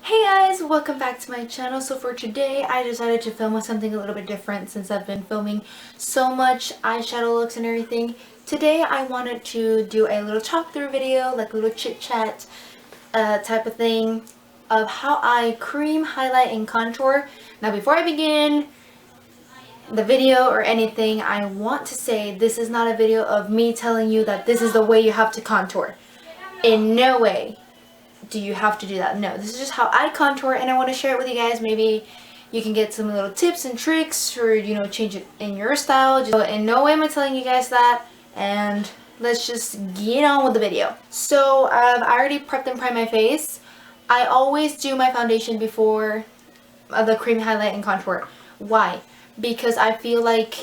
Hey guys, welcome back to my channel. So for today I decided to film with something a little bit different since I've been filming so much eyeshadow looks and everything. Today I wanted to do a little talk through video, like a little chit chat type of thing of how I cream, highlight, and contour. Now before I begin the video or anything, I want to say this is not a video of me telling you that this is the way you have to contour. In no way do you have to do that. No, this is just how I contour, and I want to share it with you guys. Maybe you can get some little tips and tricks or, you know, change it in your style. Just, in no way am I telling you guys that, and let's just get on with the video. So I already prepped and primed my face. I always do my foundation before the cream, highlight, and contour. Why? Because I feel like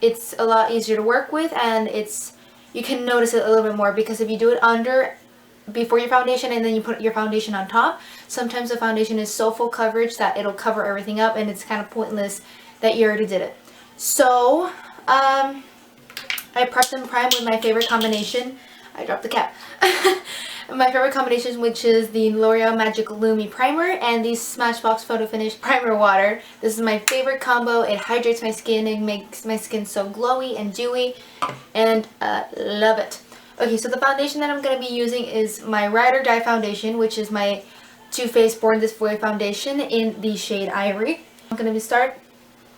it's a lot easier to work with, and you can notice it a little bit more, because if you do it before your foundation and then you put your foundation on top, sometimes the foundation is so full coverage that it'll cover everything up, and it's kind of pointless that you already did it. So I prepped and primed with my favorite combination. I dropped the cap. My favorite combination, which is the L'Oreal Magic Lumi Primer and the Smashbox Photo Finish Primer Water. This is my favorite combo. It hydrates my skin. It makes my skin so glowy and dewy, and love it. Okay, so the foundation that I'm going to be using is my Ride or Die foundation, which is my Too Faced Born This Way foundation in the shade Ivory. I'm going to start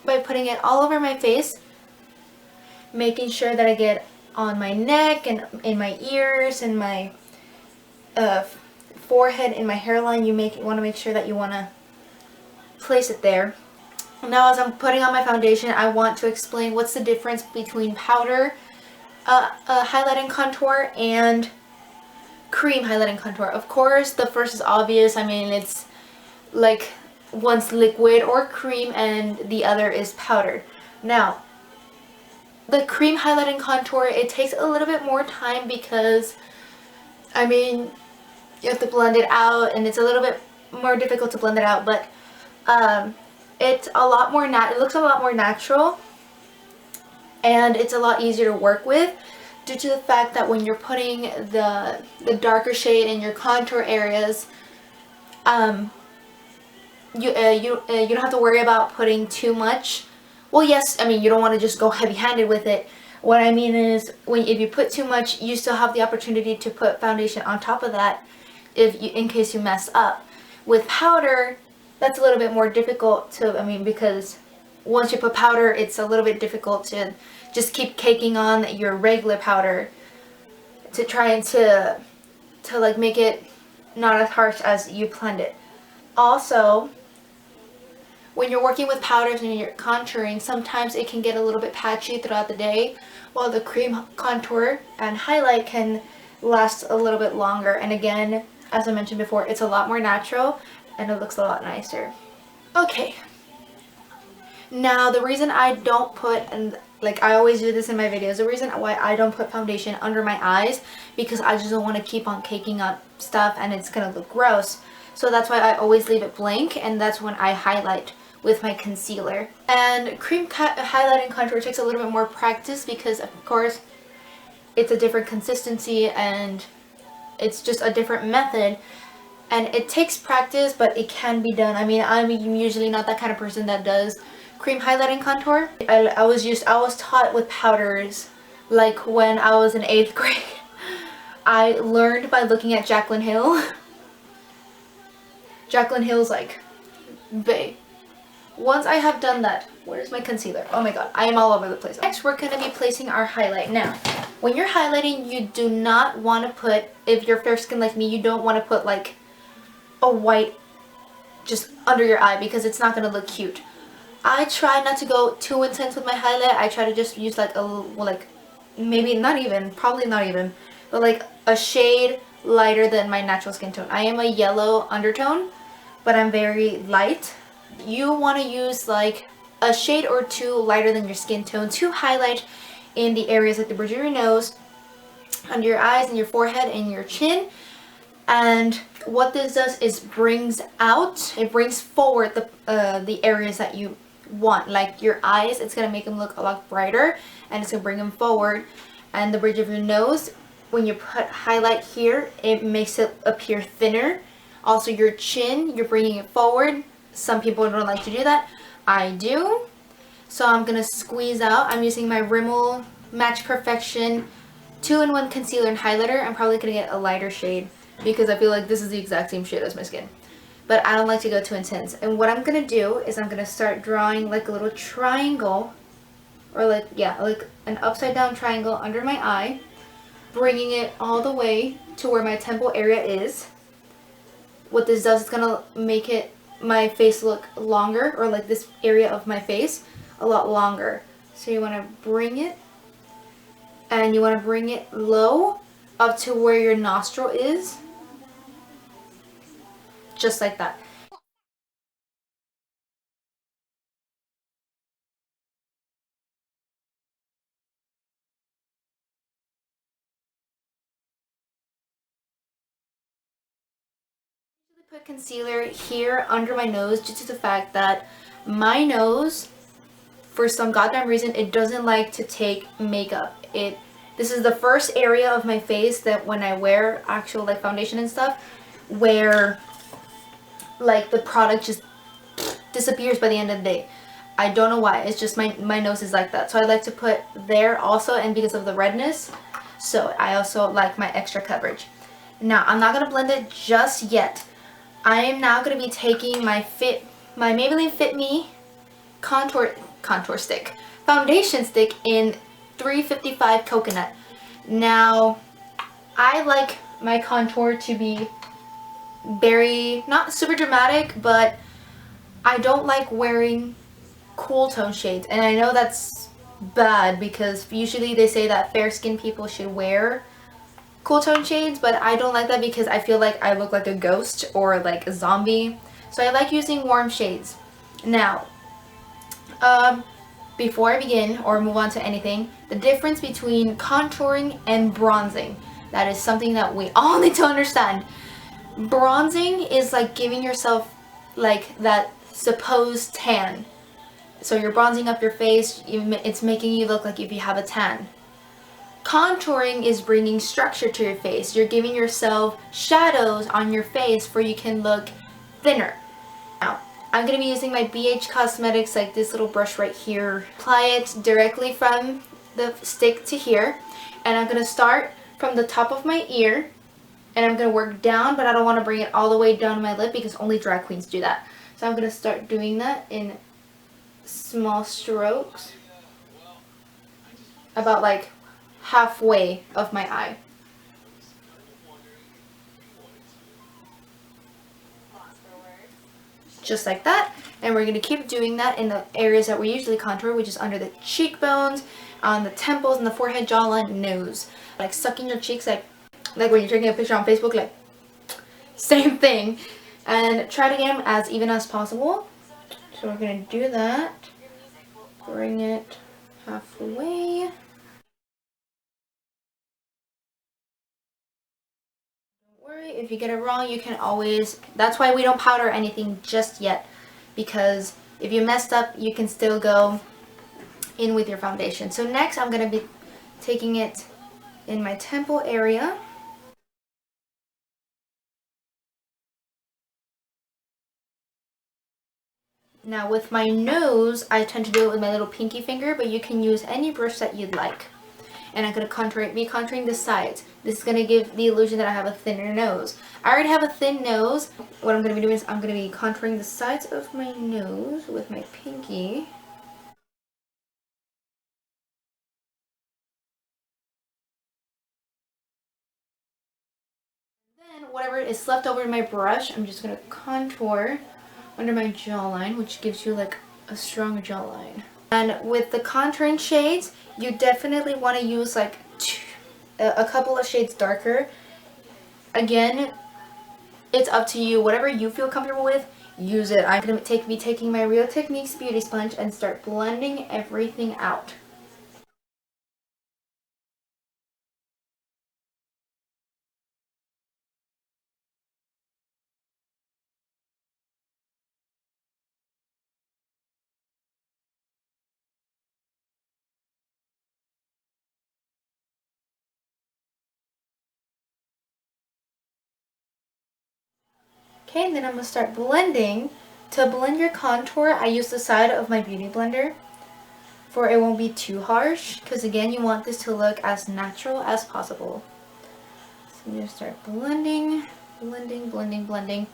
by putting it all over my face, making sure that I get on my neck and in my ears and my forehead and my hairline. You want to make sure that you want to place it there. Now, as I'm putting on my foundation, I want to explain what's the difference between powder highlight and contour and cream highlight and contour. Of course, the first is obvious. I mean, it's like one's liquid or cream and the other is powdered. Now, the cream highlight and contour, it takes a little bit more time because, I mean, you have to blend it out, and it's a little bit more difficult to blend it out, but it's a lot more it looks a lot more natural, and it's a lot easier to work with due to the fact that when you're putting the darker shade in your contour areas, you don't have to worry about putting too much. Well, yes, I mean, you don't want to just go heavy-handed with it. What I mean is, if you put too much, you still have the opportunity to put foundation on top of that in case you mess up. With powder, that's a little bit more difficult to, I mean, because once you put powder, it's a little bit difficult to just keep caking on your regular powder to try and to like make it not as harsh as you planned it. Also, when you're working with powders and you're contouring, sometimes it can get a little bit patchy throughout the day, while the cream, contour, and highlight can last a little bit longer. And again, as I mentioned before, it's a lot more natural and it looks a lot nicer. Okay. Now, the reason I don't put, and like I always do this in my videos, the reason why I don't put foundation under my eyes, because I just don't want to keep on caking up stuff and it's going to look gross. So that's why I always leave it blank, and that's when I highlight with my concealer. And cream highlight and contour takes a little bit more practice because, of course, it's a different consistency and it's just a different method. And it takes practice, but it can be done. I mean, I'm usually not that kind of person that does cream highlight and contour. I was taught with powders, like when I was in 8th grade. I learned by looking at Jaclyn Hill. Jaclyn Hill's like, bae. Once I have done that, where's my concealer? Oh my god, I am all over the place. Next, we're going to be placing our highlight. Now, when you're highlighting, you do not want to put, if you're fair skin like me, you don't want to put like a white just under your eye, because it's not going to look cute. I try not to go too intense with my highlight. I try to just use like maybe not even, probably not even, but like a shade lighter than my natural skin tone. I am a yellow undertone, but I'm very light. You want to use like a shade or two lighter than your skin tone to highlight in the areas like the bridge of your nose, under your eyes, and your forehead, and your chin. And what this does is it brings forward the areas that you want, like your eyes. It's going to make them look a lot brighter, and it's going to bring them forward. And the bridge of your nose, when you put highlight here, it makes it appear thinner Also your chin, you're bringing it forward. Some people don't like to do that. I do. So I'm going to squeeze out. I'm using my Rimmel Match Perfection 2-in-1 concealer and highlighter. I'm probably going to get a lighter shade because I feel like this is the exact same shade as my skin. But I don't like to go too intense. And what I'm going to do is I'm going to start drawing like a little triangle, or like, yeah, like an upside down triangle under my eye, bringing it all the way to where my temple area is. What this does is going to make my face look longer, or like this area of my face a lot longer. So you want to bring it, and you want to bring it low up to where your nostril is. Just like that. Put concealer here under my nose due to the fact that my nose, for some goddamn reason, it doesn't like to take makeup. This is the first area of my face that when I wear actual like foundation and stuff, where like the product just disappears by the end of the day. I don't know why. It's just my nose is like that. So I like to put there also, and because of the redness, so I also like my extra coverage. Now I'm not gonna blend it just yet. I am now gonna be taking my Maybelline Fit Me contour stick, foundation stick in 355 Coconut. Now I like my contour to be very, not super dramatic, but I don't like wearing cool tone shades. And I know that's bad because usually they say that fair skinned people should wear cool tone shades, but I don't like that because I feel like I look like a ghost or like a zombie. So I like using warm shades. Now, before I begin or move on to anything, the difference between contouring and bronzing. That is something that we all need to understand. Bronzing is like giving yourself like that supposed tan. So you're bronzing up your face, it's making you look like if you have a tan. Contouring is bringing structure to your face. You're giving yourself shadows on your face where you can look thinner. Now, I'm going to be using my BH Cosmetics, like this little brush right here. Apply it directly from the stick to here. And I'm going to start from the top of my ear. And I'm going to work down, but I don't want to bring it all the way down to my lip because only drag queens do that. So I'm going to start doing that in small strokes. About like halfway of my eye. Just like that. And we're going to keep doing that in the areas that we usually contour, which is under the cheekbones, on the temples, and the forehead, jawline, nose. Like sucking your cheeks like when you're taking a picture on Facebook, like same thing. And try to get them as even as possible. So we're going to do that. Bring it halfway. Don't worry, if you get it wrong, you can always, that's why we don't powder anything just yet. Because if you messed up, you can still go in with your foundation. So next I'm going to be taking it in my temple area. Now with my nose, I tend to do it with my little pinky finger, but you can use any brush that you'd like. And I'm going to be contouring the sides. This is going to give the illusion that I have a thinner nose. I already have a thin nose. What I'm going to be doing is I'm going to be contouring the sides of my nose with my pinky. Then whatever is left over in my brush, I'm just going to contour under my jawline, which gives you like a strong jawline. And with the contouring shades, you definitely want to use like a couple of shades darker. Again, it's up to you. Whatever you feel comfortable with, use it. I'm going to be taking my Real Techniques beauty sponge and start blending everything out. Okay, and then I'm going to start blending. To blend your contour, I use the side of my beauty blender for it won't be too harsh, because again, you want this to look as natural as possible. So I'm going to start blending, blending, blending, blending.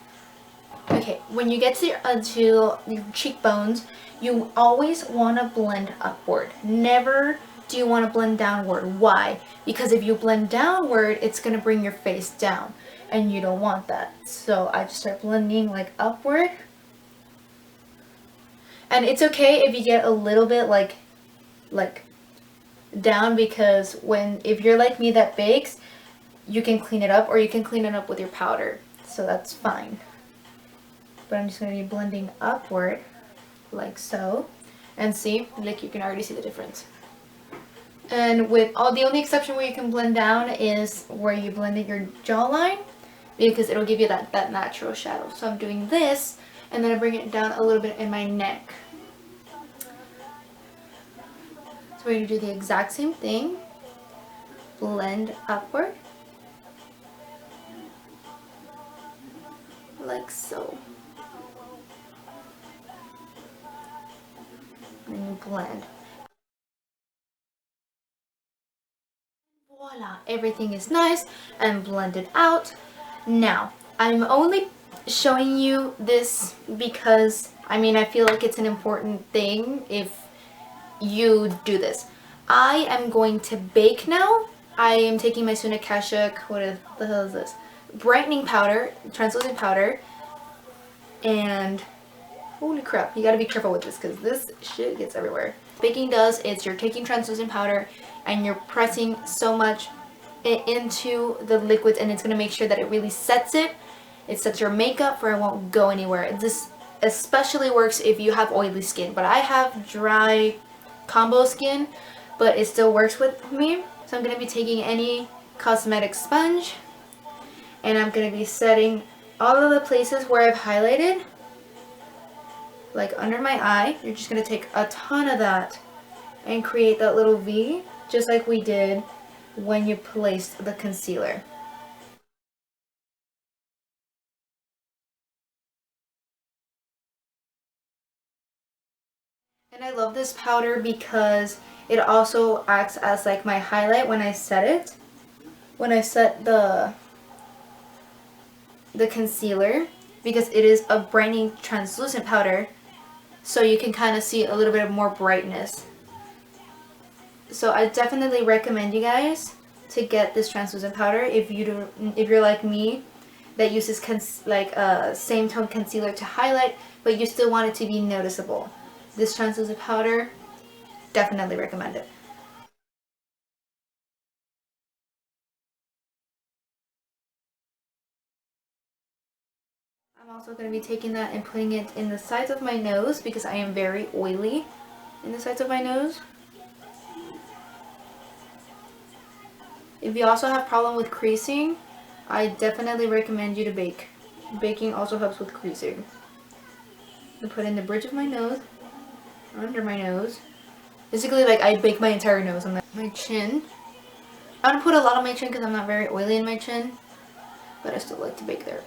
Okay, when you get to your cheekbones, you always want to blend upward. Never do you want to blend downward. Why? Because if you blend downward, it's going to bring your face down, and you don't want that. So I just start blending like upward. And it's okay if you get a little bit like down, because if you're like me that bakes, you can clean it up, or you can clean it up with your powder. So that's fine. But I'm just going to be blending upward like so. And see, like you can already see the difference. And with the only exception where you can blend down is where you blended your jawline, because it'll give you that natural shadow. So I'm doing this, and then I bring it down a little bit in my neck. So we're going to do the exact same thing. Blend upward. Like so. And you blend. Voila! Everything is nice and blended out. Now, I'm only showing you this because, I feel like it's an important thing if you do this. I am going to bake now. I am taking my Kashuk, what the hell is this? Brightening powder, translucent powder, and holy crap, you gotta be careful with this because this shit gets everywhere. Baking does is you're taking translucent powder and you're pressing so much into the liquids, and it's gonna make sure that it really sets it. It sets your makeup where it won't go anywhere. This especially works if you have oily skin, but I have dry combo skin, but it still works with me. So I'm going to be taking any cosmetic sponge, and I'm going to be setting all of the places where I've highlighted, like under my eye. You're just going to take a ton of that and create that little V, just like we did when you placed the concealer. And I love this powder because it also acts as like my highlight when I set it. When I set the concealer, because it is a brightening translucent powder, so you can kind of see a little bit of more brightness. So I definitely recommend you guys to get this translucent powder if you're like me that uses same tone concealer to highlight, but you still want it to be noticeable. This translucent powder, definitely recommend it. I'm also going to be taking that and putting it in the sides of my nose because I am very oily in the sides of my nose. If you also have problem with creasing, I definitely recommend you to bake. Baking also helps with creasing. I put in the bridge of my nose, under my nose. Basically, like, I bake my entire nose on my chin. I don't put a lot on my chin because I'm not very oily in my chin, but I still like to bake there.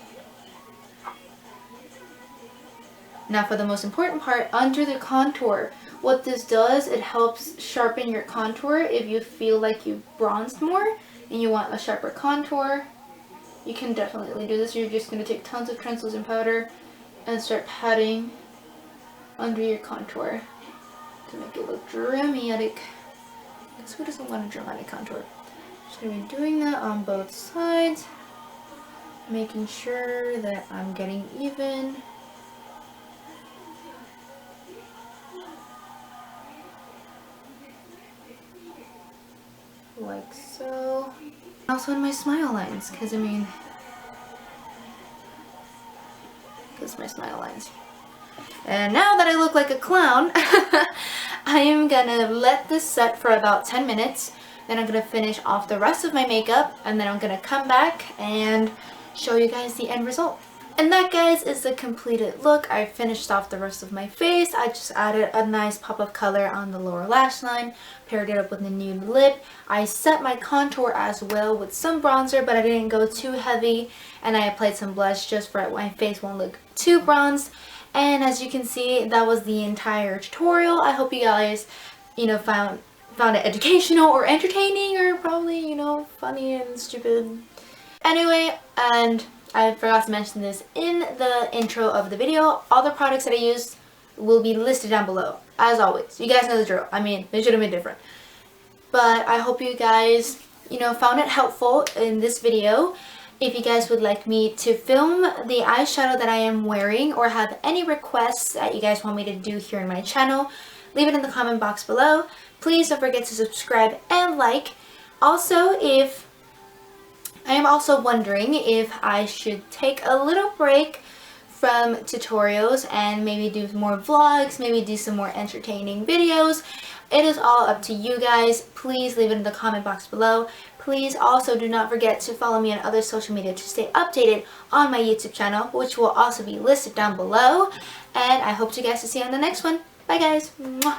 Now for the most important part, under the contour. What this does, it helps sharpen your contour if you feel like you've bronzed more and you want a sharper contour. You can definitely do this. You're just going to take tons of translucent powder and start patting under your contour to make it look dramatic. Because who doesn't want a dramatic contour? Just going to be doing that on both sides, making sure that I'm getting even. Like so. Also in my smile lines, because my smile lines. And now that I look like a clown, I am gonna let this set for about 10 minutes. Then I'm gonna finish off the rest of my makeup, and then I'm gonna come back and show you guys the end result. And that, guys, is the completed look. I finished off the rest of my face. I just added a nice pop of color on the lower lash line, paired it up with the nude lip. I set my contour as well with some bronzer, but I didn't go too heavy, and I applied some blush just for my face won't look too bronzed. And as you can see, that was the entire tutorial. I hope you guys, found it educational or entertaining, or probably, funny and stupid. Anyway, and I forgot to mention this in the intro of the video. All the products that I used will be listed down below, as always. You guys know the drill. I mean, they should have been different. But I hope you guys, found it helpful in this video. If you guys would like me to film the eyeshadow that I am wearing, or have any requests that you guys want me to do here in my channel, leave it in the comment box below. Please don't forget to subscribe and like. Also, I am also wondering if I should take a little break from tutorials and maybe do more vlogs, maybe do some more entertaining videos. It is all up to you guys. Please leave it in the comment box below. Please also do not forget to follow me on other social media to stay updated on my YouTube channel, which will also be listed down below. And I hope you guys to see you on the next one. Bye, guys. Mwah.